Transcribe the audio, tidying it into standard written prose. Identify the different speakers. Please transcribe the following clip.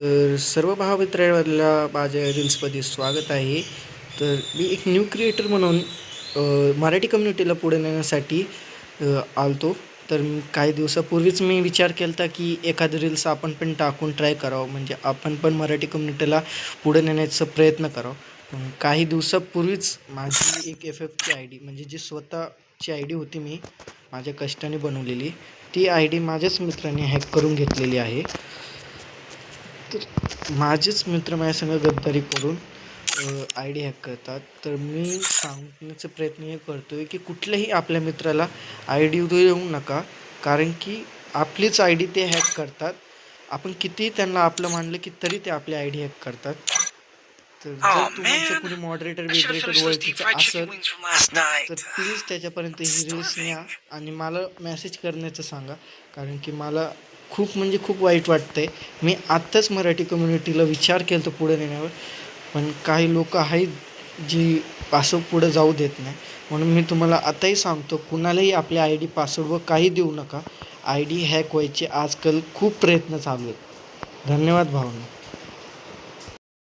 Speaker 1: तर सर्व भावमित्रांना माझ्या रील्समध्ये स्वागत आहे. तर मी एक न्यू क्रिएटर म्हणून मराठी कम्युनिटीला पुढे नेण्यासाठी आलतो. तर काही दिवसापूर्वीच मी विचार केला होता की एखादी रील्स आपण पण टाकून ट्राय करावं, म्हणजे आपण पण मराठी कम्युनिटीला पुढे नेण्याचा प्रयत्न करावा. पण काही दिवसापूर्वीच माझी एक FFची आय डी, म्हणजे जी स्वतःची आय डी होती, मी माझ्या कष्टाने बनवलेली, ती आय डी माझ्याच मित्राने हॅक करून घेतलेली आहे. तर माझेच मित्र माझ्यासंग गद्दारी करून आय डी हॅक करतात. तर मी सांगण्याचा प्रयत्न हे करतो आहे की कुठल्याही आपल्या मित्राला आय डी देऊ नका, कारण की आपलीच आय डी ते हॅक करतात. आपण कितीही त्यांना आपलं मानलं की तरी ते आपली आय डी हॅक करतात. तर जर
Speaker 2: Oh
Speaker 1: तुमचं
Speaker 2: man,
Speaker 1: कुणी moderator
Speaker 2: I should have
Speaker 1: बिडरेटर
Speaker 2: finished those deep
Speaker 1: ओळखीचं
Speaker 2: fried chicken
Speaker 1: असेल
Speaker 2: wings from last
Speaker 1: तर
Speaker 2: night.
Speaker 1: प्लीज त्याच्यापर्यंत
Speaker 2: I'm
Speaker 1: ही रील्स न्या
Speaker 2: starving.
Speaker 1: आणि मला मेसेज करण्याचं सांगा, कारण की मला खूप म्हणजे खूप वाईट वाटतं आहे. मी आत्ताच मराठी कम्युनिटीला विचार केला होता पुढे नेण्यावर, पण काही लोकं आहेत जी असं पुढं जाऊ देत नाही. म्हणून मी तुम्हाला आताही सांगतो, कुणालाही आपल्या आय डी पासवर्ड व काही देऊ नका. आय डी हॅक व्हायचे आजकाल खूप प्रयत्न चालू आहेत. धन्यवाद भावना.